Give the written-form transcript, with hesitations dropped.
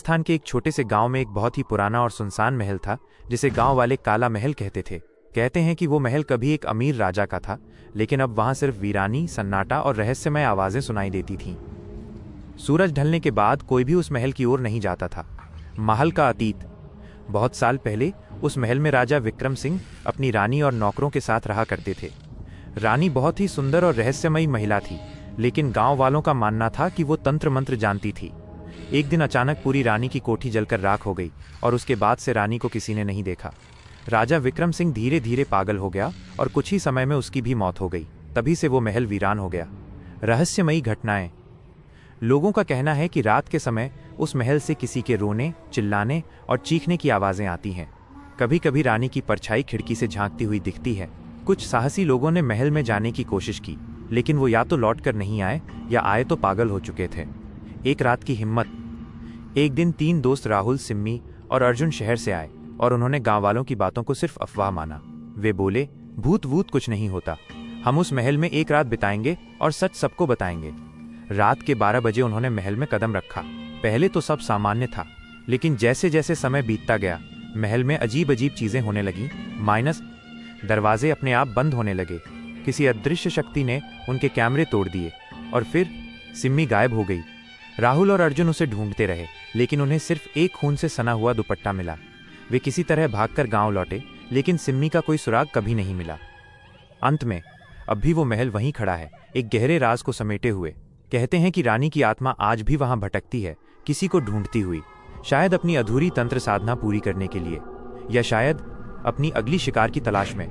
राजस्थान के एक छोटे से गांव में एक बहुत ही पुराना और सुनसान महल था, जिसे गांव वाले काला महल कहते थे। कहते हैं कि वो महल कभी एक अमीर राजा का था, लेकिन अब वहां सिर्फ वीरानी, सन्नाटा और रहस्यमय आवाजें सुनाई देती थीं। सूरज ढलने के बाद कोई भी उस महल की ओर नहीं जाता था। महल का अतीत। बहुत साल पहले उस महल में राजा विक्रम सिंह अपनी रानी और नौकरों के साथ रहा करते थे। रानी बहुत ही सुंदर और रहस्यमयी महिला थी, लेकिन गांव वालों का मानना था कि वो तंत्र मंत्र जानती थी। एक दिन अचानक पूरी रानी की कोठी जलकर राख हो गई और उसके बाद से रानी को किसी ने नहीं देखा। राजा विक्रम सिंह धीरे धीरे पागल हो गया और कुछ ही समय में उसकी भी मौत हो गई। तभी से वो महल वीरान हो गया। रहस्यमयी घटनाएं। लोगों का कहना है कि रात के समय उस महल से किसी के रोने, चिल्लाने और चीखने की आवाजें आती हैं। कभी कभी रानी की परछाई खिड़की से झांकती हुई दिखती है। कुछ साहसी लोगों ने महल में जाने की कोशिश की, लेकिन वो या तो लौटकर नहीं आए या आए तो पागल हो चुके थे। एक रात की हिम्मत। एक दिन 3 दोस्त राहुल, सिम्मी और अर्जुन शहर से आए और उन्होंने गांव वालों की बातों को सिर्फ अफवाह माना। वे बोले, भूत वूत कुछ नहीं होता, हम उस महल में एक रात बिताएंगे और सच सबको बताएंगे। रात के 12 बजे उन्होंने महल में कदम रखा। पहले तो सब सामान्य था, लेकिन जैसे जैसे समय बीतता गया, महल में अजीब अजीब चीजें होने लगीं। माइनस दरवाजे अपने आप बंद होने लगे। किसी अदृश्य शक्ति ने उनके कैमरे तोड़ दिए और फिर सिम्मी गायब हो गई। राहुल और अर्जुन उसे ढूंढते रहे, लेकिन उन्हें सिर्फ एक खून से सना हुआ दुपट्टा मिला। वे किसी तरह भागकर गांव लौटे, लेकिन सिम्मी का कोई सुराग कभी नहीं मिला। अंत में अब भी वो महल वहीं खड़ा है, एक गहरे राज को समेटे हुए। कहते हैं कि रानी की आत्मा आज भी वहां भटकती है, किसी को ढूंढती हुई, शायद अपनी अधूरी तंत्र साधना पूरी करने के लिए, या शायद अपनी अगली शिकार की तलाश में।